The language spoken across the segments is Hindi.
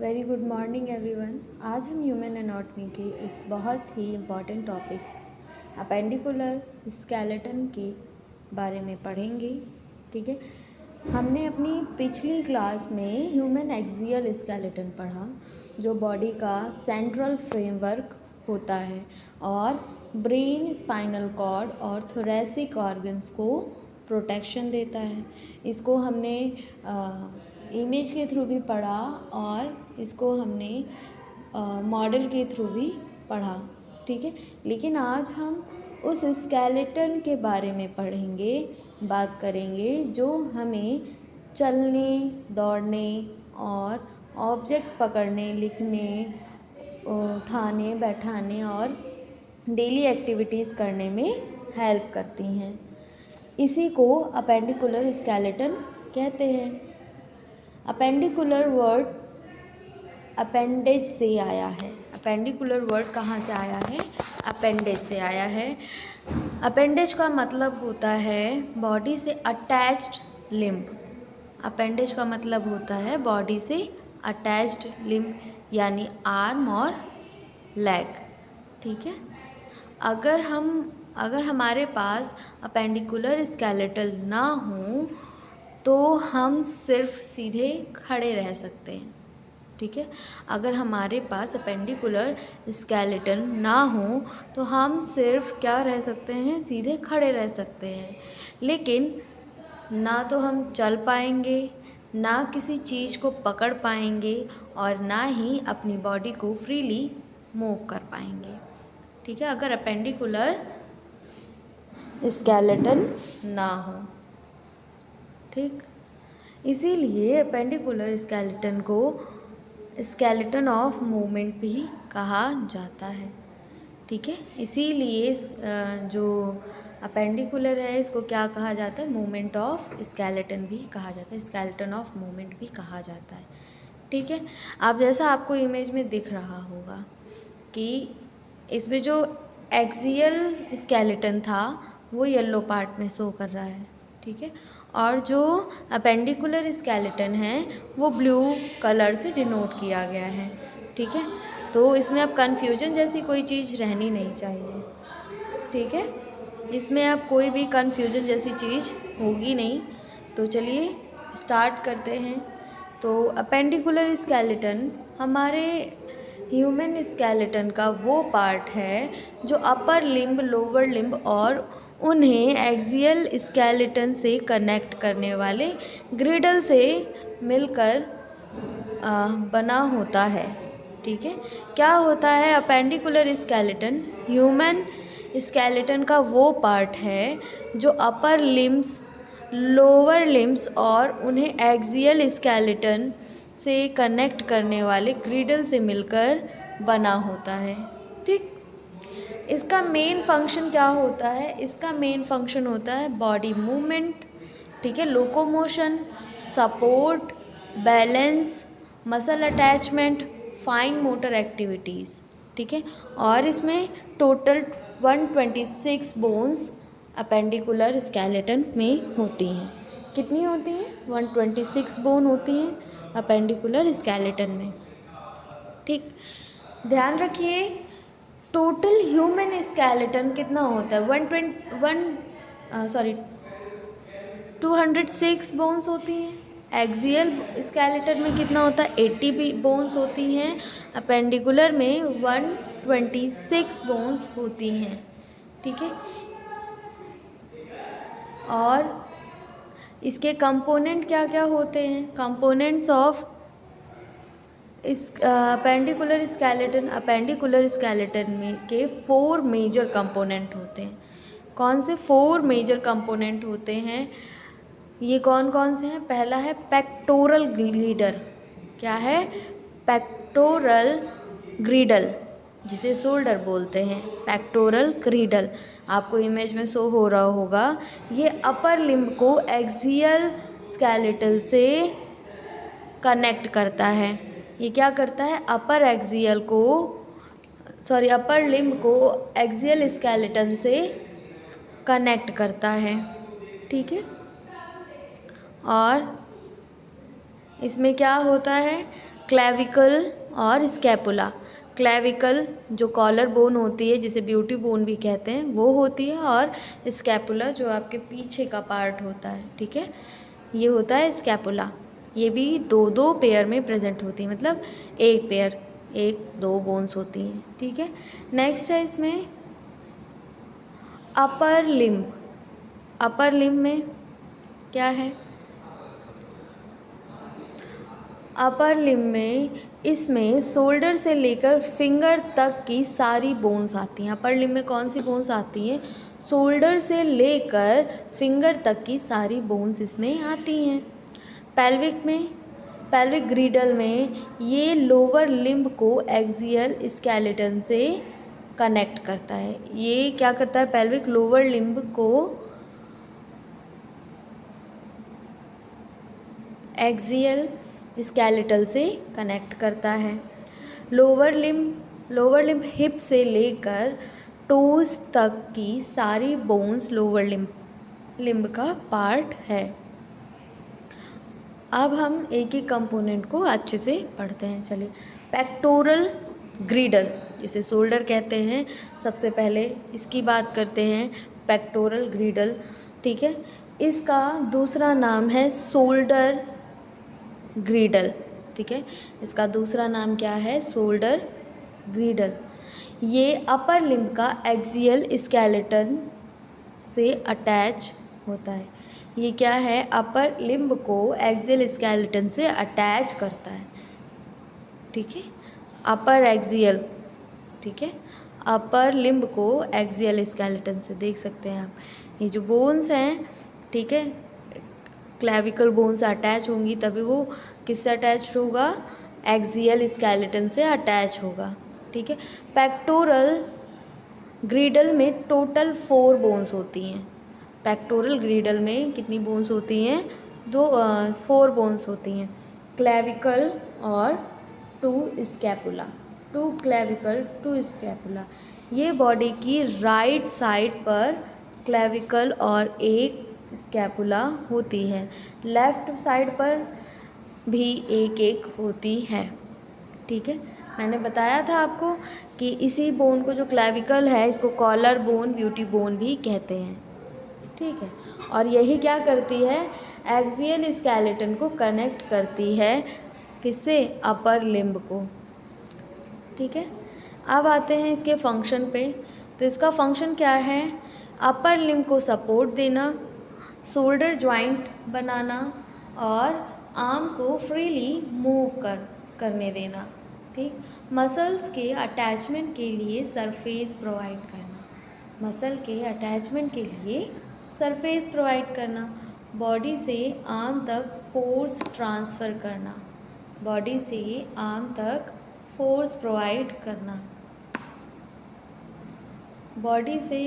Very good morning everyone. आज हम ह्यूमन एनाटॉमी के एक बहुत ही इम्पॉर्टेंट टॉपिक अपेंडिकुलर स्केलेटन के बारे में पढ़ेंगे। ठीक है, हमने अपनी पिछली क्लास में ह्यूमन एक्सियल स्केलेटन पढ़ा, जो बॉडी का सेंट्रल फ्रेमवर्क होता है और ब्रेन, स्पाइनल कॉर्ड और थोरेसिक ऑर्गन्स को प्रोटेक्शन देता है। इसको हमने इमेज के थ्रू भी पढ़ा और इसको हमने मॉडल के थ्रू भी पढ़ा। ठीक है, लेकिन आज हम उस स्केलेटन के बारे में पढ़ेंगे, बात करेंगे जो हमें चलने, दौड़ने और ऑब्जेक्ट पकड़ने, लिखने, उठाने, बैठाने और डेली एक्टिविटीज़ करने में हेल्प करती हैं। इसी को अपेंडिकुलर स्केलेटन कहते हैं। अपेंडिकुलर वर्ड अपेंडेज से आया है। अपेंडिकुलर वर्ड कहाँ से आया है? अपेंडेज से आया है। अपेंडेज का मतलब होता है बॉडी से अटैच्ड लिम्ब। अपेंडेज का मतलब होता है बॉडी से अटैच्ड लिम्ब, यानी आर्म और लेग। ठीक है, अगर हमारे पास अपेंडिकुलर स्केलेटन ना हो तो हम सिर्फ सीधे खड़े रह सकते हैं। ठीक है, अगर हमारे पास अपेंडिकुलर स्केलेटन ना हो तो हम सिर्फ क्या रह सकते हैं? सीधे खड़े रह सकते हैं। लेकिन ना तो हम चल पाएंगे, ना किसी चीज़ को पकड़ पाएंगे और ना ही अपनी बॉडी को फ्रीली मूव कर पाएंगे। ठीक है, अगर अपेंडिकुलर स्केलेटन ना हो। ठीक, इसीलिए अपेंडिकुलर स्केलेटन को स्केलेटन ऑफ मूवमेंट भी कहा जाता है। ठीक है, इसीलिए जो अपेंडिकुलर है इसको क्या कहा जाता है? मूवमेंट ऑफ स्केलेटन भी कहा जाता है, स्केलेटन ऑफ मूवमेंट भी कहा जाता है। ठीक है, आप जैसा आपको इमेज में दिख रहा होगा कि इसमें जो एक्सियल स्केलेटन था वो येलो पार्ट में शो कर रहा है। ठीक है, और जो अपेंडिकुलर स्केलेटन है वो ब्लू कलर से डिनोट किया गया है। ठीक है, तो इसमें अब कन्फ्यूजन जैसी कोई चीज़ रहनी नहीं चाहिए। ठीक है, इसमें अब कोई भी कन्फ्यूजन जैसी चीज़ होगी नहीं। तो चलिए स्टार्ट करते हैं। तो अपेंडिकुलर स्केलेटन हमारे ह्यूमन स्केलेटन का वो पार्ट है जो अपर लिम्ब, लोअर लिम्ब और उन्हें एक्सियल स्केलेटन से कनेक्ट करने वाले ग्रिडल से मिलकर बना होता है। ठीक है, क्या होता है? अपेंडिकुलर स्केलेटन ह्यूमन स्केलेटन का वो पार्ट है जो अपर लिम्ब्स, लोअर लिम्ब्स और उन्हें एक्सियल स्केलेटन से कनेक्ट करने वाले ग्रिडल से मिलकर बना होता है। ठीक, इसका मेन फंक्शन क्या होता है? इसका मेन फंक्शन होता है बॉडी मूवमेंट। ठीक है, locomotion, support, balance, muscle attachment, fine motor activities. ठीक है, और इसमें टोटल 126 बोन्स अपेंडिकुलर स्केलेटन में होती हैं। कितनी होती हैं? 126 बोन होती हैं अपेंडिकुलर स्केलेटन में। ठीक, ध्यान रखिए टोटल ह्यूमन स्केलेटन कितना होता है? 206 बोन्स होती हैं। एक्सियल स्केलेटन में कितना होता है? 80 बोन्स होती हैं। अपेंडिकुलर में 126 बोन्स होती हैं। ठीक है, और इसके कंपोनेंट क्या क्या होते हैं? कंपोनेंट्स ऑफ इस अपेंडिकुलर स्केलेटन में के 4 मेजर कंपोनेंट होते हैं। कौन से 4 मेजर कंपोनेंट होते हैं? ये कौन कौन से हैं? पहला है पेक्टोरल ग्रिडल। क्या है? पेक्टोरल ग्रिडल, जिसे शोल्डर बोलते हैं। पेक्टोरल ग्रिडल आपको इमेज में शो हो रहा होगा। ये अपर लिम्ब को एक्सियल स्केलेटल से कनेक्ट करता है। ये क्या करता है? अपर लिम्ब को एक्सियल स्केलेटन से कनेक्ट करता है। ठीक है, और इसमें क्या होता है? क्लेविकल और स्कैपुला। क्लेविकल जो कॉलर बोन होती है, जिसे ब्यूटी बोन भी कहते हैं, वो होती है, और स्कैपुला जो आपके पीछे का पार्ट होता है, ठीक है, ये होता है स्कैपुला। ये भी दो दो पेयर में प्रेजेंट होती है, मतलब एक पेयर, एक दो बोन्स होती हैं, ठीक है। नेक्स्ट है इसमें अपर लिम्ब। अपर लिम्ब में क्या है? अपर लिम्ब में इसमें शोल्डर से लेकर फिंगर तक की सारी बोन्स आती हैं। अपर लिम्ब में कौन सी बोन्स आती हैं? शोल्डर से लेकर फिंगर तक की सारी बोन्स इसमें आती हैं। पेल्विक में, पेल्विक ग्रीडल में ये लोअर लिम्ब को एक्सियल स्केलेटन से कनेक्ट करता है। ये क्या करता है? पेल्विक लोअर लिम्ब को एक्सियल स्केलेटल से कनेक्ट करता है। लोअर लिम्ब हिप से लेकर टोज तक की सारी बोन्स लोअर लिम्ब का पार्ट है। अब हम एक एक कंपोनेंट को अच्छे से पढ़ते हैं। चलिए, पेक्टोरल ग्रीडल, जिसे शोल्डर कहते हैं, सबसे पहले इसकी बात करते हैं। पेक्टोरल ग्रीडल, ठीक है, इसका दूसरा नाम है शोल्डर ग्रीडल, ठीक है, इसका दूसरा नाम क्या है? शोल्डर ग्रीडल। ये अपर लिम्ब का एक्सियल स्केलेटन से अटैच होता है। ये क्या है? अपर लिम्ब को एक्सियल स्केलेटन से अटैच करता है, ठीक है, अपर एक्सियल, ठीक है, अपर लिम्ब को एक्सियल स्केलेटन से, देख सकते हैं आप, ये जो बोन्स हैं, ठीक है, क्लेविकल बोन से अटैच होंगी, तभी वो किससे अटैच होगा? एक्सियल स्केलेटन से अटैच होगा, ठीक है। पेक्टोरल ग्रीडल में टोटल 4 बोन्स होती हैं। पेक्टोरल ग्रीडल में कितनी बोन्स होती हैं? 4 बोन्स होती हैं। क्लेविकल और 2 स्कैपुला, 2 क्लेविकल 2 स्कैपुला। ये बॉडी की राइट साइड पर क्लेविकल और एक स्कैपुला होती है। लेफ्ट साइड पर भी एक एक होती है, ठीक है। मैंने बताया था आपको कि इसी बोन को, जो क्लेविकल है, इसको कॉलर बोन, ब्यूटी बोन भी कहते हैं, ठीक है। और यही क्या करती है? एक्सियल स्केलेटन को कनेक्ट करती है, किससे? अपर लिम्ब को, ठीक है। अब आते हैं इसके फंक्शन पे। तो इसका फंक्शन क्या है? अपर लिम्ब को सपोर्ट देना, शोल्डर जॉइंट बनाना, और आर्म को फ्रीली मूव करने देना, ठीक। मसल्स के अटैचमेंट के लिए सरफेस प्रोवाइड करना, मसल के अटैचमेंट के लिए सरफेस प्रोवाइड करना, बॉडी से आर्म तक फोर्स ट्रांसफ़र करना, बॉडी से आर्म तक फोर्स प्रोवाइड करना, बॉडी से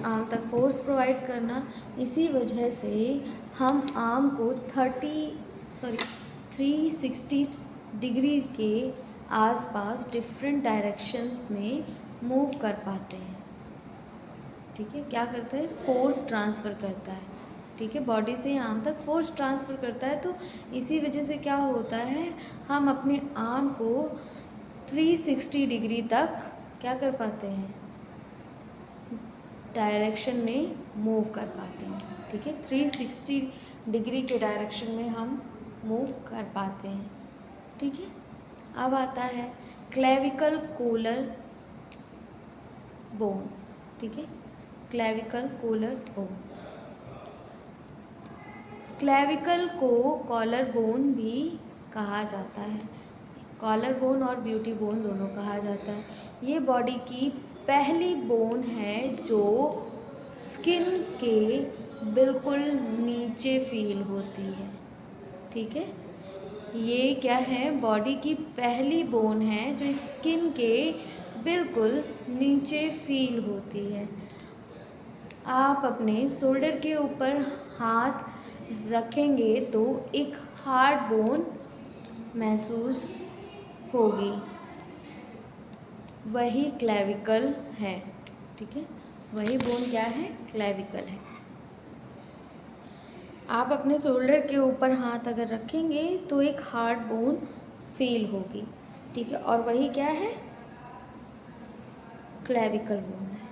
आर्म तक फोर्स प्रोवाइड करना। इसी वजह से हम आर्म को 360 डिग्री के आसपास डिफरेंट डायरेक्शंस में मूव कर पाते हैं, ठीक है। क्या करता है? फोर्स ट्रांसफ़र करता है, ठीक है, बॉडी से आर्म तक फोर्स ट्रांसफ़र करता है। तो इसी वजह से क्या होता है? हम अपने आर्म को 360 डिग्री तक क्या कर पाते हैं? डायरेक्शन में मूव कर पाते हैं, ठीक है, 360 डिग्री के डायरेक्शन में हम मूव कर पाते हैं, ठीक है। अब आता है क्लेविकल कोलर बोन, ठीक है, क्लेविकल कोलर बोन। क्लेविकल को कॉलर बोन भी कहा जाता है, कॉलर बोन और ब्यूटी बोन दोनों कहा जाता है। ये बॉडी की पहली बोन है जो स्किन के बिल्कुल नीचे फील होती है, ठीक है। ये क्या है? बॉडी की पहली बोन है जो स्किन के बिल्कुल नीचे फील होती है। आप अपने शोल्डर के ऊपर हाथ रखेंगे तो एक हार्ड बोन महसूस होगी, वही क्लेविकल है, ठीक है, वही बोन क्या है? क्लेविकल है। आप अपने शोल्डर के ऊपर हाथ अगर रखेंगे तो एक हार्ड बोन फील होगी, ठीक है। और वही क्या है, क्लेविकल बोन है।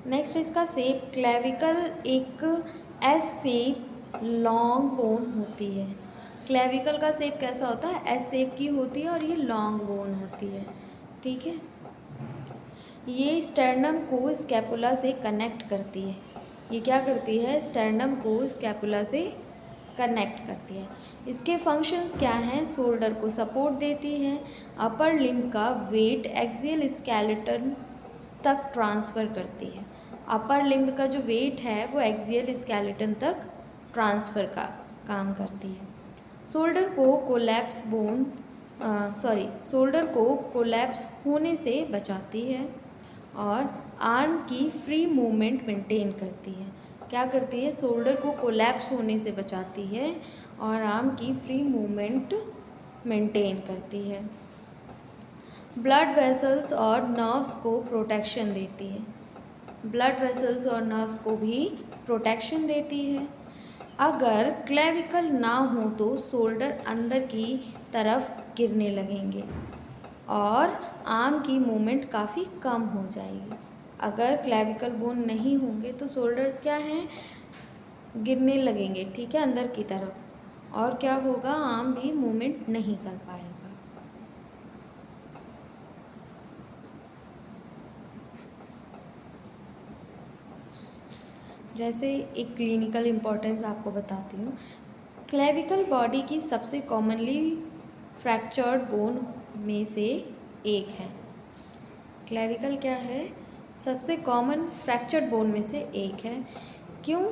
नेक्स्ट इसका शेप, क्लेविकल एक एस शेप लॉन्ग बोन होती है। क्लेविकल का शेप कैसा होता है, एस शेप की होती है और ये लॉन्ग बोन होती है, ठीक है। ये स्टर्नम को स्कैपुला से कनेक्ट करती है। ये क्या करती है, स्टर्नम को स्कैपुला से कनेक्ट करती है। इसके फंक्शंस क्या हैं, शोल्डर को सपोर्ट देती है, अपर लिम्ब का वेट एक्सियल स्केलेटन तक ट्रांसफ़र करती है। अपर लिम्ब का जो वेट है वो एक्सियल स्केलेटन तक ट्रांसफ़र का काम करती है। शोल्डर को कोलैप्स बोन शोल्डर को कोलैप्स होने से बचाती है और आर्म की फ्री मूवमेंट मेंटेन करती है। क्या करती है, शोल्डर को कोलैप्स होने से बचाती है और आर्म की फ्री मूवमेंट मेंटेन करती है। ब्लड वेसल्स और नर्व्स को प्रोटेक्शन देती है। ब्लड वेसल्स और नर्व्स को भी प्रोटेक्शन देती है। अगर क्लेविकल ना हो तो शोल्डर अंदर की तरफ गिरने लगेंगे और आर्म की मूवमेंट काफ़ी कम हो जाएगी। अगर क्लेविकल बोन नहीं होंगे तो शोल्डर्स क्या हैं, गिरने लगेंगे, ठीक है, अंदर की तरफ, और क्या होगा, आर्म भी मूवमेंट नहीं कर पाएगा। जैसे एक क्लिनिकल इम्पोर्टेंस आपको बताती हूँ। क्लेविकल बॉडी की सबसे कॉमनली फ्रैक्चर्ड बोन में से एक है। क्लेविकल क्या है, सबसे कॉमन फ्रैक्चर्ड बोन में से एक है। क्यों,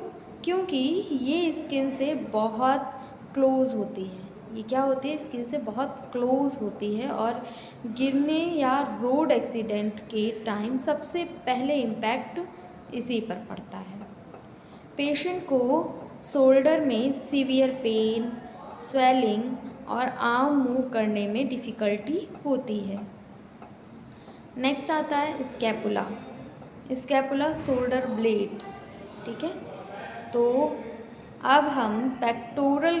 क्योंकि ये स्किन से बहुत क्लोज होती है। ये क्या होती है, स्किन से बहुत क्लोज होती है और गिरने या रोड एक्सीडेंट के टाइम सबसे पहले इम्पैक्ट इसी पर पड़ता है। पेशेंट को शोल्डर में सीवियर पेन, स्वेलिंग और आर्म मूव करने में डिफ़िकल्टी होती है। नेक्स्ट आता है स्कैपुला। स्कैपुला शोल्डर ब्लेड, ठीक है। तो अब हम पेक्टोरल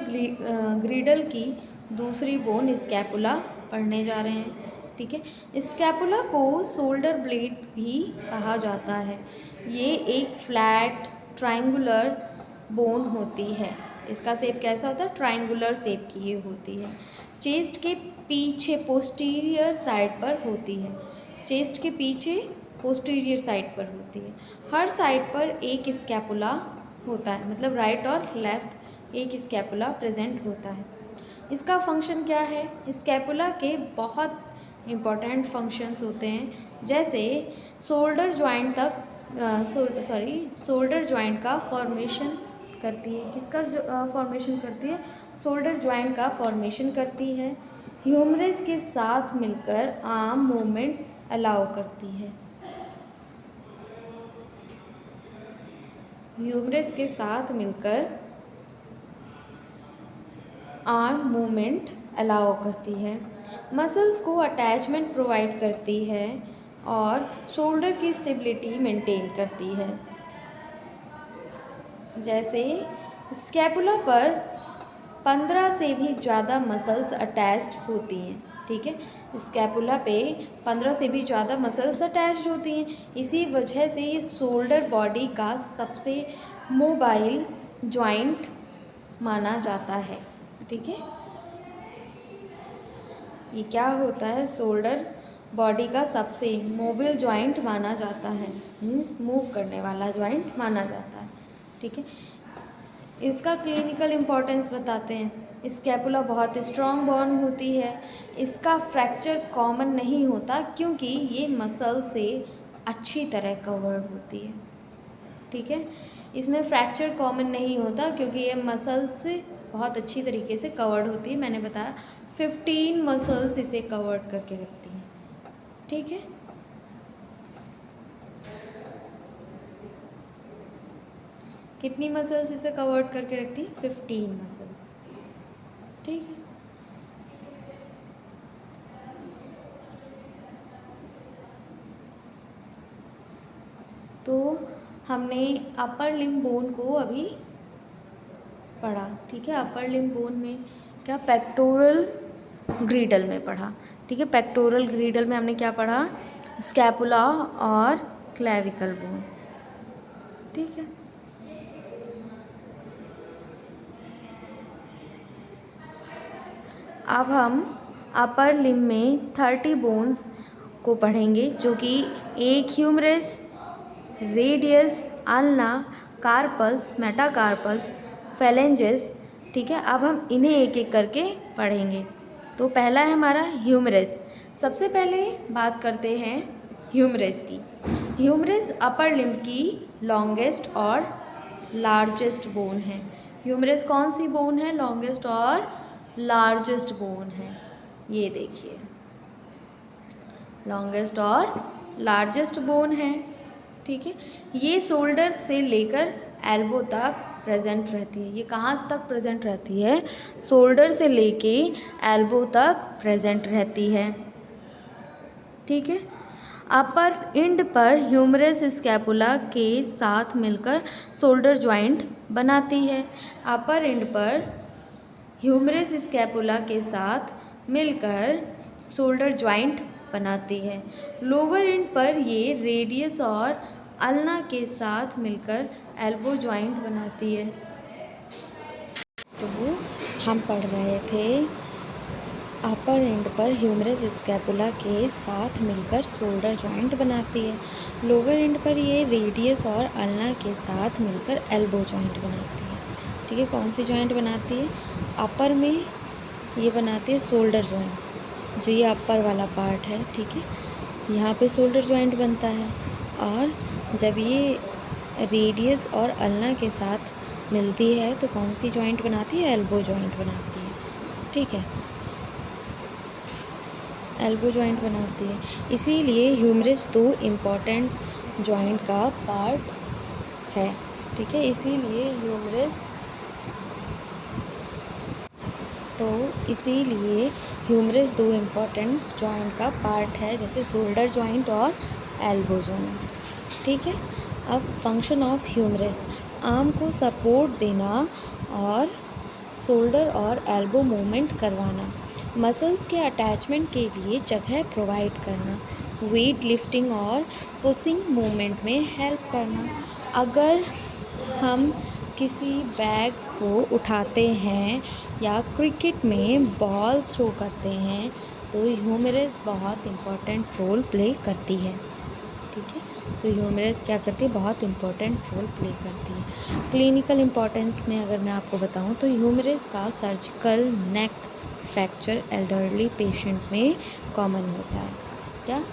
ग्रिडल की दूसरी बोन स्कैपुला पढ़ने जा रहे हैं, ठीक है। स्कैपुला को शोल्डर ब्लेड भी कहा जाता है। ये एक फ्लैट ट्रायंगुलर बोन होती है। इसका शेप कैसा होता है, ट्रायंगुलर शेप की ये होती है। चेस्ट के पीछे पोस्टीरियर साइड पर होती है। चेस्ट के पीछे पोस्टीरियर साइड पर होती है। हर साइड पर एक स्कैपुला होता है, मतलब राइट और लेफ्ट एक स्कैपुला प्रेजेंट होता है। इसका फंक्शन क्या है, स्कैपुला के बहुत इम्पॉर्टेंट फंक्शंस होते हैं, जैसे शोल्डर जॉइंट तक शोल्डर जॉइंट का फॉर्मेशन करती है। किसका फॉर्मेशन करती है, शोल्डर जॉइंट का फॉर्मेशन करती है। ह्यूमरस के साथ मिलकर आर्म मूवमेंट अलाउ करती है। ह्यूमरस के साथ मिलकर आर्म मूवमेंट अलाउ करती है। मसल्स को अटैचमेंट प्रोवाइड करती है और शोल्डर की स्टेबिलिटी मेंटेन करती है। जैसे स्कैपुला पर 15 से भी ज़्यादा मसल्स अटैच्ड होती हैं, ठीक है। स्कैपुला पे 15 से भी ज़्यादा मसल्स अटैच्ड होती हैं। इसी वजह से ये शोल्डर बॉडी का सबसे मोबाइल जॉइंट माना जाता है, ठीक है। ये क्या होता है, शोल्डर बॉडी का सबसे मोबाइल जॉइंट माना जाता है, मीन्स मूव करने वाला जॉइंट माना जाता है, ठीक है। इसका क्लिनिकल इम्पोर्टेंस बताते हैं। स्कैपुला बहुत स्ट्रॉन्ग बोन होती है। इसका फ्रैक्चर कॉमन नहीं होता क्योंकि ये मसल से अच्छी तरह कवर्ड होती है, ठीक है। इसमें फ्रैक्चर कॉमन नहीं होता क्योंकि ये मसल्स से बहुत अच्छी तरीके से कवर्ड होती है। मैंने बताया 15 मसल्स इसे कवर्ड करके रखती हैं, ठीक है। कितनी मसल्स इसे कवर्ड करके रखती हैं, 15 मसल्स, ठीक है। तो हमने अपर लिम्ब बोन को अभी पढ़ा, ठीक है। अपर लिम्ब बोन में क्या, पेक्टोरल ग्रीडल में पढ़ा, ठीक है। पेक्टोरल ग्रीडल में हमने क्या पढ़ा, स्कैपुला और क्लेविकल बोन, ठीक है। अब हम अपर लिम्ब में 30 बोन्स को पढ़ेंगे, जो कि एक humerus, radius, ulna, carpals, metacarpals, phalanges, ठीक है। अब हम इन्हें एक एक करके पढ़ेंगे। तो पहला है हमारा ह्यूमरस। सबसे पहले बात करते हैं ह्यूमरस की। ह्यूमरस अपर लिम्ब की लॉन्गेस्ट और लार्जेस्ट बोन है। ह्यूमरस कौन सी बोन है, लॉन्गेस्ट और लार्जेस्ट बोन है, ये देखिए, लॉन्गेस्ट और लार्जेस्ट बोन है, ठीक है। ये शोल्डर से लेकर एल्बो तक प्रेजेंट रहती है। ये कहाँ तक प्रेजेंट रहती है, शोल्डर से लेके एल्बो तक प्रेजेंट रहती है, ठीक है। अपर इंड पर ह्यूमरस स्कैपुला के साथ मिलकर शोल्डर जॉइंट बनाती है। अपर इंड पर ह्यूमरस स्कैपुला के साथ मिलकर शोल्डर जॉइंट बनाती है। लोअर एंड पर ये रेडियस और अल्ना के साथ मिलकर एल्बो जॉइंट बनाती है। तो हम पढ़ रहे थे अपर एंड पर ह्यूमरस स्कैपुला के साथ मिलकर शोल्डर जॉइंट बनाती है। लोअर एंड पर ये रेडियस और अल्ना के साथ मिलकर एल्बो जॉइंट बनाती है, ठीक है। कौन सी जॉइंट बनाती है, अपर में ये बनाती है शोल्डर जॉइंट, जो ये अपर वाला पार्ट है, ठीक है। यहाँ पे शोल्डर जॉइंट बनता है, और जब ये रेडियस और अल्ना के साथ मिलती है तो कौन सी जॉइंट बनाती है, एल्बो जॉइंट बनाती है, ठीक है। एल्बो जॉइंट बनाती है। इसीलिए ह्यूमरस दो इम्पॉर्टेंट जॉइंट का पार्ट है, ठीक है। इसीलिए ह्यूमरस दो इम्पॉर्टेंट जॉइंट का पार्ट है, जैसे शोल्डर जॉइंट और एल्बो जॉइंट, ठीक है। अब फंक्शन ऑफ ह्यूमरस, आर्म को सपोर्ट देना और शोल्डर और एल्बो मूवमेंट करवाना, मसल्स के अटैचमेंट के लिए जगह प्रोवाइड करना, वेट लिफ्टिंग और पुशिंग मूवमेंट में हेल्प करना। अगर हम किसी बैग को उठाते हैं या क्रिकेट में बॉल थ्रो करते हैं तो ह्यूमरस बहुत इम्पोर्टेंट रोल प्ले करती है, ठीक है। तो ह्यूमरस क्या करती है, बहुत इम्पोर्टेंट रोल प्ले करती है। क्लिनिकल इम्पोर्टेंस में अगर मैं आपको बताऊं तो ह्यूमरस का surgical neck fracture elderly patient में कॉमन होता है। क्या,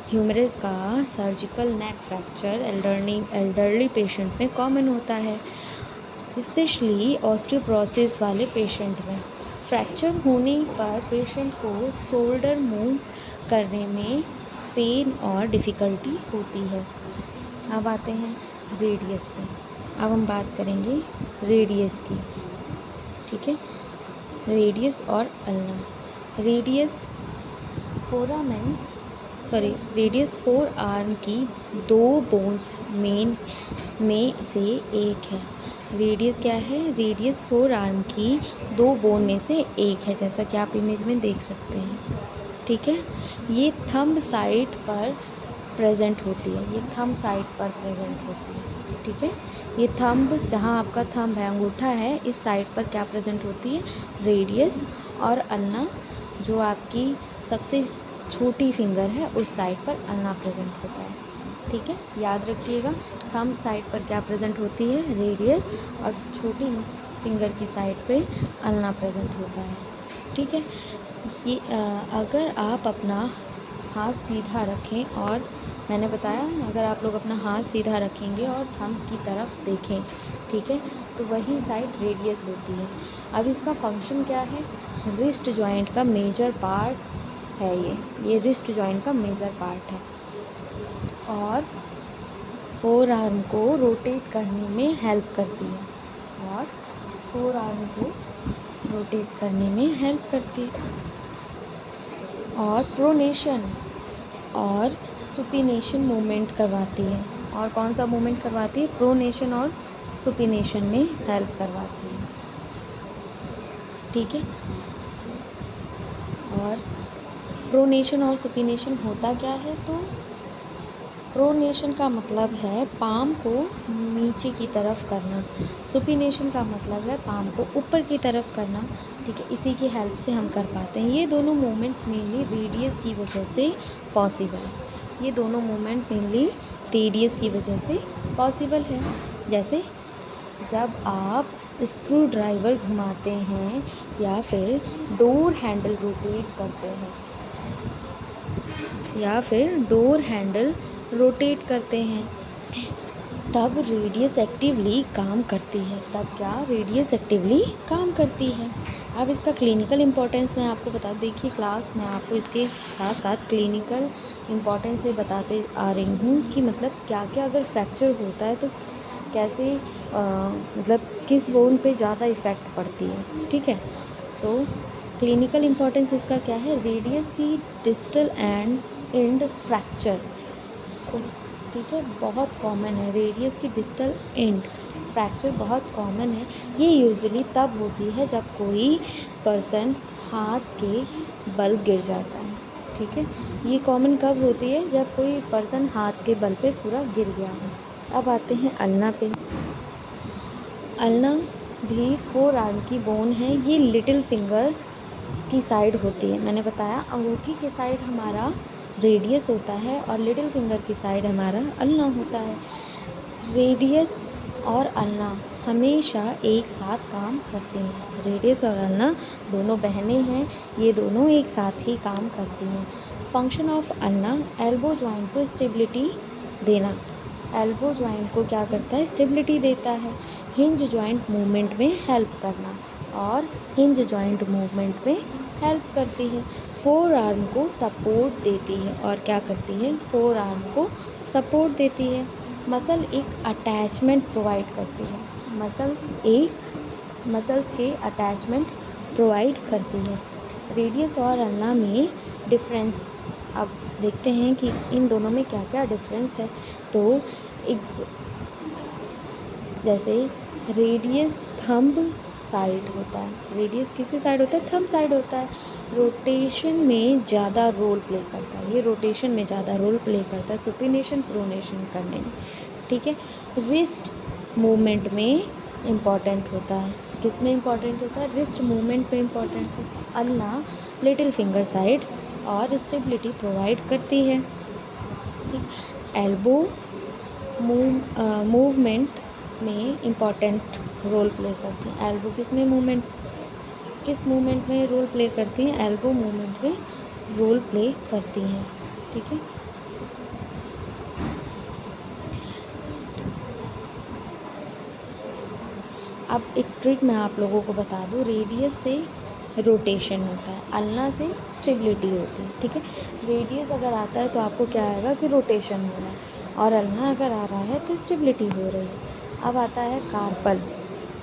ह्यूमरस का surgical neck fracture elderly patient में कॉमन होता है, स्पेशली ऑस्टियोपोरोसिस वाले पेशेंट में। फ्रैक्चर होने पर पेशेंट को शोल्डर मूव करने में पेन और डिफ़िकल्टी होती है। अब आते हैं रेडियस पे। अब हम बात करेंगे रेडियस की, ठीक है। रेडियस और अल्ना। रेडियस फोर आर्म की दो बोन्स में से एक है। रेडियस क्या है, रेडियस फोर आर्म की दो बोन में से एक है, जैसा कि आप इमेज में देख सकते हैं, ठीक है। ये थंब साइड पर प्रेजेंट होती है, ठीक है। ये थंब, जहाँ आपका थंब है, अंगूठा है, इस साइड पर क्या प्रेजेंट होती है, रेडियस, और अल्ना जो आपकी सबसे छोटी फिंगर है उस साइड पर अल्ना प्रेजेंट होता है, ठीक है। याद रखिएगा, थंब साइड पर क्या प्रेजेंट होती है, रेडियस, और छोटी फिंगर की साइड पे अल्ना प्रेजेंट होता है, ठीक है। ये अगर आप अपना हाथ सीधा रखें, और मैंने बताया अगर आप लोग अपना हाथ सीधा रखेंगे और थंब की तरफ देखें, ठीक है, तो वही साइड रेडियस होती है। अब इसका फंक्शन क्या है, रिस्ट जॉइंट का मेजर पार्ट है, ये रिस्ट जॉइंट का मेजर पार्ट है, और फोर आर्म को रोटेट करने में हेल्प करती है, और प्रोनेशन और सुपिनेशन मूवमेंट करवाती है। और कौन सा मूवमेंट करवाती है, प्रोनेशन और सुपिनेशन में हेल्प करवाती है, ठीक है। और प्रोनेशन और सुपिनेशन होता क्या है? तो प्रोनेशन का मतलब है पाम को नीचे की तरफ करना, सुपिनेशन का मतलब है पाम को ऊपर की तरफ करना। ठीक है, इसी की हेल्प से हम कर पाते हैं। ये दोनों मूवमेंट मेनली रेडियस की वजह से पॉसिबल है। ये दोनों मूवमेंट मेनली रेडियस की वजह से पॉसिबल है। जैसे जब आप स्क्रू ड्राइवर घुमाते हैं या फिर डोर हैंडल रोटेट करते हैं, या फिर डोर हैंडल रोटेट करते हैं, तब रेडियस एक्टिवली काम करती है। तब क्या रेडियस एक्टिवली काम करती है। अब इसका क्लिनिकल इम्पोर्टेंस मैं आपको बता, देखिए क्लास में आपको इसके साथ साथ क्लिनिकल इम्पोर्टेंस से बताते आ रही हूँ कि मतलब क्या क्या अगर फ्रैक्चर होता है तो कैसे मतलब किस बोन पे ज़्यादा इफ़ेक्ट पड़ती है। ठीक है, तो क्लिनिकल इम्पोर्टेंस इसका क्या है? रेडियस की डिस्टल एंड फ्रैक्चर, ठीक है, बहुत कॉमन है। रेडियस की डिस्टल एंड फ्रैक्चर बहुत कॉमन है। ये यूजुअली तब होती है जब कोई पर्सन हाथ के बल गिर जाता है। ठीक है, ये कॉमन कब होती है? जब कोई पर्सन हाथ के बल पे पूरा गिर गया हो। अब आते हैं अल्ना पे। अल्ना भी फोर आर्म की बोन है। ये लिटिल फिंगर की साइड होती है। मैंने बताया अंगूठी की साइड हमारा रेडियस होता है और लिटिल फिंगर की साइड हमारा अल्ना होता है। रेडियस और अल्ना हमेशा एक साथ काम करते हैं। रेडियस और अल्ना दोनों बहनें हैं, ये दोनों एक साथ ही काम करती हैं। Function of ulna elbow joint को स्टेबिलिटी देना। एल्बो जॉइंट को क्या करता है? स्टेबिलिटी देता है। हिंज जॉइंट मूवमेंट में हेल्प करना, और हिंज जॉइंट मूवमेंट में हेल्प करती है। फोर आर्म को सपोर्ट देती है, और क्या करती है? फोर आर्म को सपोर्ट देती है। मसल एक अटैचमेंट प्रोवाइड करती है। मसल्स के अटैचमेंट प्रोवाइड करती है। रेडियस और अल्ना में डिफरेंस अब देखते हैं कि इन दोनों में क्या क्या डिफरेंस है। तो जैसे रेडियस थंब साइड होता है। रेडियस किसकी साइड होता है? थंब साइड होता है। रोटेशन में ज़्यादा रोल प्ले करता है। ये रोटेशन में ज़्यादा रोल प्ले करता है सुपिनेशन प्रोनेशन करने में। ठीक है, रिस्ट मूवमेंट में इम्पॉर्टेंट होता है। किस में इम्पॉर्टेंट होता है? रिस्ट मूवमेंट में इम्पॉर्टेंट होता है। अल्ना लिटिल फिंगर साइड और स्टेबिलिटी प्रोवाइड करती है। ठीक, एल्बो मूवमेंट में इम्पॉर्टेंट रोल प्ले करती है। एल्बो किस मूवमेंट में रोल प्ले करती हैं? एल्बो मूवमेंट में रोल प्ले करती हैं। ठीक है, अब एक ट्रिक मैं आप लोगों को बता दूं। रेडियस से रोटेशन होता है, अल्ना से स्टेबिलिटी होती है। ठीक है, रेडियस अगर आता है तो आपको क्या आएगा कि रोटेशन हो रहा है, और अल्ना अगर आ रहा है तो स्टेबिलिटी हो रही है। अब आता है कार्पल।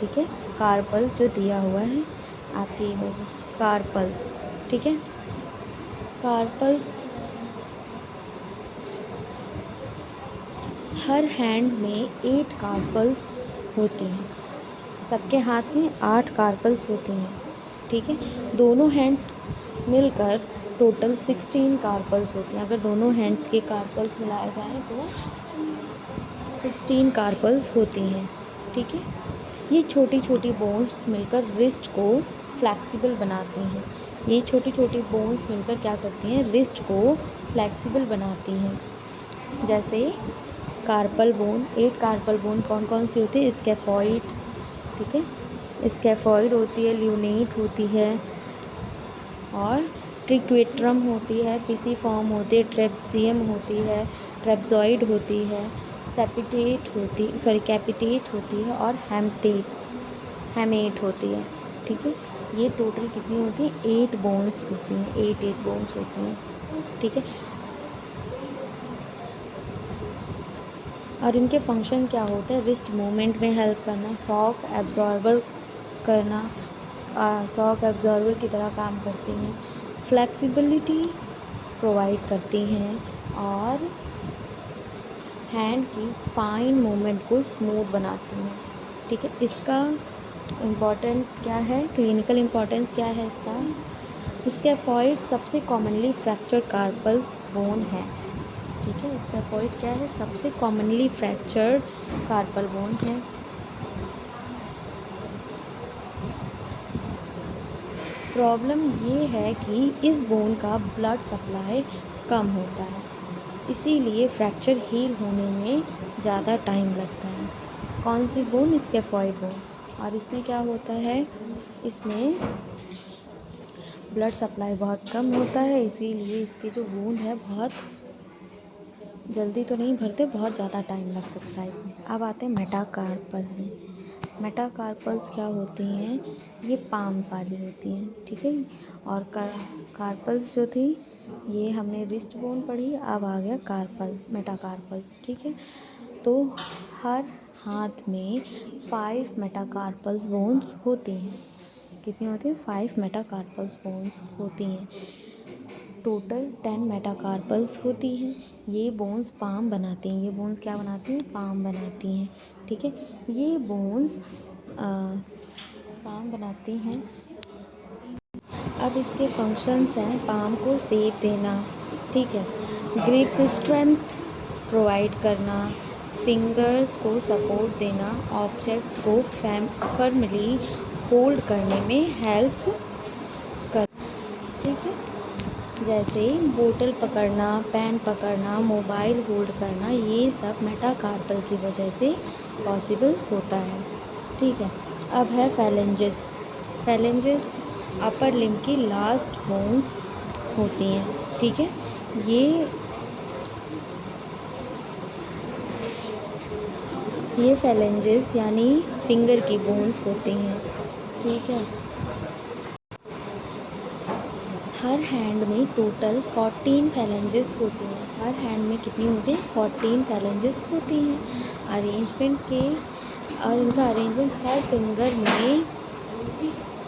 ठीक है, कार्पल्स जो दिया हुआ है आपकी इमेज में, कार्पल्स। ठीक है, कार्पल्स हर हैंड में 8 कार्पल्स होती हैं। सबके हाथ में 8 कार्पल्स होती हैं। ठीक है, दोनों हैंड्स मिलकर टोटल 16 कार्पल्स होती हैं। अगर दोनों हैंड्स के कार्पल्स मिलाए जाएं तो 16 कार्पल्स होती हैं। ठीक है, ये छोटी छोटी बोन्स मिलकर रिस्ट को फ्लैक्सिबल बनाती हैं। ये छोटी छोटी बोन्स मिलकर क्या करती हैं? रिस्ट को फ्लैक्सिबल बनाती हैं। जैसे कार्पल बोन, 8 कार्पल बोन कौन कौन सी होती है? स्कैफॉइड, ठीक है, स्कैफॉइड होती है, ल्यूनेट होती है, और ट्रिक्वेट्रम होती है, पिसीफॉर्म होती है, ट्रेपजियम होती है, ट्रेपजॉइड होती है, कैपिटेट होती है, और हैमेट होती है। ठीक है, ये टोटल कितनी होती है? 8 बोन्स होती हैं। 8 बोन्स होती हैं। ठीक है, और इनके फंक्शन क्या होते हैं? रिस्ट मूवमेंट में हेल्प करना, शॉक एब्जॉर्बर करना, शॉक एब्जॉर्बर की तरह काम करती हैं, फ्लेक्सिबिलिटी प्रोवाइड करती हैं, और हैंड की फाइन मूवमेंट को स्मूथ बनाती हैं। ठीक है, इसका इम्पॉर्टेंट क्या है, क्लिनिकल इम्पॉर्टेंस क्या है इसका? स्कैफॉइड सबसे कॉमनली फ्रैक्चर कार्पल्स बोन है। ठीक है, स्कैफॉइड क्या है? सबसे कॉमनली फ्रैक्चर्ड कार्पल बोन है। प्रॉब्लम ये है कि इस बोन का ब्लड सप्लाई कम होता है, इसीलिए फ्रैक्चर हील होने में ज़्यादा टाइम लगता है। कौन सी बोन? Scaphoid bone. और इसमें क्या होता है, इसमें ब्लड सप्लाई बहुत कम होता है, इसीलिए इसके जो वूंड है बहुत जल्दी तो नहीं भरते, बहुत ज़्यादा टाइम लग सकता है इसमें। अब आते हैं मेटाकार्पल में। मेटाकार्पल्स क्या होती हैं? ये पाम वाली होती हैं, ठीक है। और कार्पल्स जो थी ये हमने रिस्ट बोन पढ़ी, अब आ गया कार्पल, मेटाकार्पल्स, ठीक है। तो हर हाथ में 5 मेटाकार्पल्स बोन्स होती हैं। कितनी होती हैं? 5 मेटाकार्पल्स बोन्स होती हैं। टोटल 10 मेटाकार्पल्स होती हैं। ये बोन्स पाम बनाती हैं। ये बोन्स क्या बनाती हैं? पाम बनाती हैं, ठीक है। ये बोन्स पाम बनाती हैं। अब इसके फंक्शंस हैं, पाम को शेप देना, ठीक है, ग्रिप्स स्ट्रेंथ प्रोवाइड करना, फिंगर्स को सपोर्ट देना, ऑब्जेक्ट्स को फर्मली होल्ड करने में हेल्प कर, ठीक है। जैसे बोतल पकड़ना, पेन पकड़ना, मोबाइल होल्ड करना, ये सब मेटाकार्पल की वजह से पॉसिबल होता है, ठीक है। अब है फैलेंजेस। फैलेंजेस अपर लिम्ब की लास्ट बोन्स होती हैं, ठीक है। ये फैलेंजेस यानी फिंगर की बोन्स होती हैं, ठीक है। हर हैंड में टोटल 14 फैलेंजेस होती हैं। हर हैंड में कितनी होती हैं? 14 फैलेंजेस होती हैं। अरेंजमेंट के और इनका अरेंजमेंट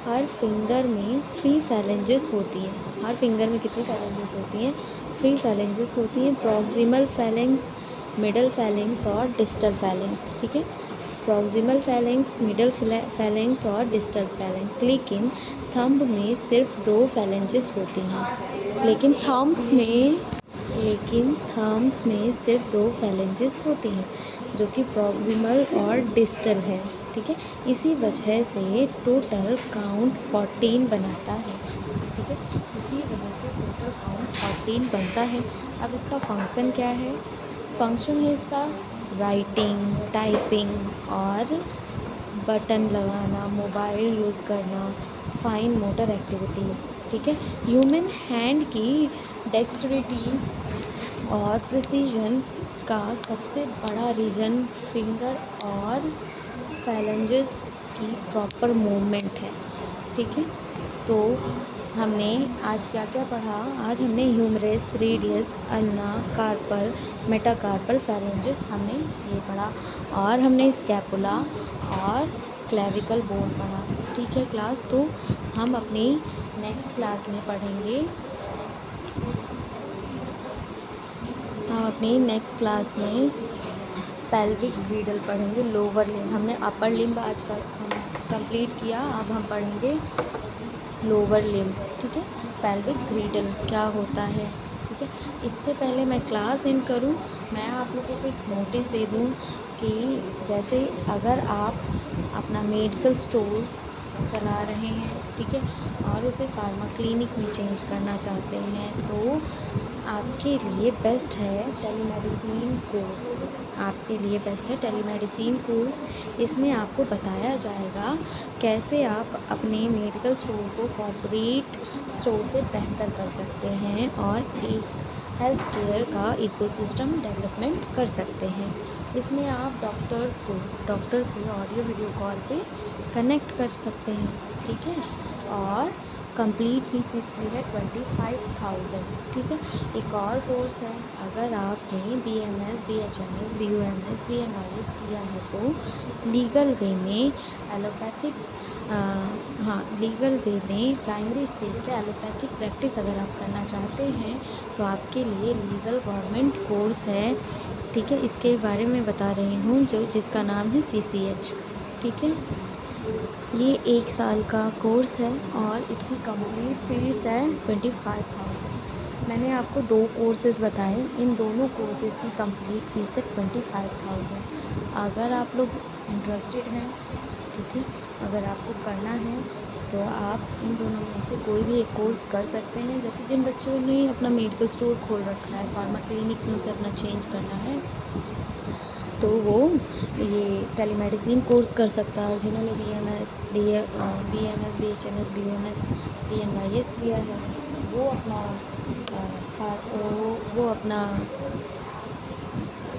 हर फिंगर में 3 फैलेंजेस होती हैं। हर फिंगर में कितनी फैलेंजेस होती हैं? 3 फैलेंजेस होती हैं। प्रॉक्सिमल फैलेंक्स, मिडल फैलेंक्स और डिस्टल फैलेंक्स, ठीक है। प्रॉक्सिमल फैलेंक्स, मिडल फैलेंक्स और डिस्टल फैलेंक्स। लेकिन थंब में सिर्फ 2 फैलेंजेस होती हैं। लेकिन थम्स में सिर्फ 2 फैलेंजेस होती हैं, जो कि प्रॉक्सिमल और डिस्टल है, ठीक है। इसी वजह से टोटल काउंट 14 बनाता है, ठीक है। इसी वजह से टोटल काउंट 14 बनता है। अब इसका फंक्शन क्या है? फंक्शन है इसका राइटिंग, टाइपिंग और बटन लगाना, मोबाइल यूज़ करना, फाइन मोटर एक्टिविटीज़, ठीक है। ह्यूमन हैंड की डेक्स्टरिटी और प्रिसीजन का सबसे बड़ा रीजन फिंगर और फैलेंजेस की प्रॉपर मूवमेंट है, ठीक है। तो हमने आज क्या क्या पढ़ा? आज हमने humerus, radius, ulna, carpal, metacarpal, phalanges हमने ये पढ़ा, और हमने स्कैपुला और क्लेविकल बोन पढ़ा, ठीक है क्लास। तो हम अपनी नेक्स्ट क्लास में पढ़ेंगे, पेल्विक ग्रीडल पढ़ेंगे, लोअर लिम्ब। हमने अपर लिम्ब आज हम कंप्लीट किया, अब हम पढ़ेंगे लोअर लिम्ब, ठीक है। पेल्विक ग्रीडल क्या होता है, ठीक है। इससे पहले मैं क्लास एंड करूं, मैं आप लोगों को एक नोटिस दे दूं कि जैसे अगर आप अपना मेडिकल स्टोर चला रहे हैं, ठीक है, और उसे फार्मा क्लिनिक में चेंज करना चाहते हैं, तो आपके लिए बेस्ट है टेलीमेडिसिन कोर्स। आपके लिए बेस्ट है टेलीमेडिसिन कोर्स। इसमें आपको बताया जाएगा कैसे आप अपने मेडिकल स्टोर को कॉर्पोरेट स्टोर से बेहतर कर सकते हैं और एक हेल्थ केयर का इकोसिस्टम डेवलपमेंट कर सकते हैं। इसमें आप डॉक्टर से ऑडियो वीडियो कॉल पे कनेक्ट कर सकते हैं, ठीक है। और कंप्लीट फीस इसकी है 25,000, ठीक है। एक और कोर्स है, अगर आपने BMS, BHMS, BUMS, BNIS किया है तो लीगल वे में प्राइमरी स्टेज पे एलोपैथिक प्रैक्टिस अगर आप करना चाहते हैं तो आपके लिए लीगल गवर्नमेंट कोर्स है, ठीक है। इसके बारे में बता रही हूँ जिसका नाम है CCH, ठीक है। ये 1 साल का कोर्स है और इसकी कंप्लीट फ़ीस है 25,000। मैंने आपको 2 कोर्सेज़ बताए, इन दोनों कोर्सेज़ की कंप्लीट फ़ीस है 25,000। अगर आप लोग इंटरेस्टेड हैं, ठीक है, अगर आपको करना है तो आप इन दोनों में से कोई भी एक कोर्स कर सकते हैं। जैसे जिन बच्चों ने अपना मेडिकल स्टोर खोल रखा है, फार्मा क्लिनिक में उसे अपना चेंज करना है, तो वो ये टेलीमेडिसिन कोर्स कर सकता है। और जिन्होंने बीएमएस, बीएमएस, बीएचएमएस, बीओएमएस, पीएनवाईएस किया है, वो अपना वो अपना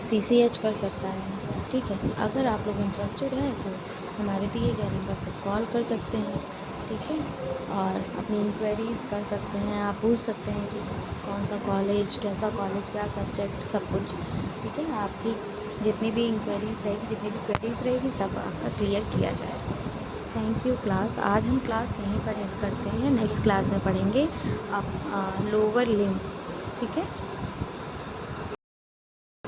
सीसीएच कर सकता है। ठीक है, अगर आप लोग इंटरेस्टेड हैं तो हमारे दिए गए नंबर पर कॉल कर सकते हैं। ठीक है, और अपनी इंक्वायरीज़ कर सकते हैं, आप पूछ सकते हैं कि कौन सा कॉलेज, कैसा कॉलेज, क्या सब्जेक्ट, सब कुछ। ठीक है, आपकी जितनी भी इंक्वायरीज़ रहेगी, जितनी भी क्वेरीज़ रहेगी, सब आपका क्लियर किया जाएगा। Thank you class. आज हम क्लास यहीं पर एंड करते हैं, नेक्स्ट क्लास में पढ़ेंगे आप लोअर लिम्ब। ठीक है।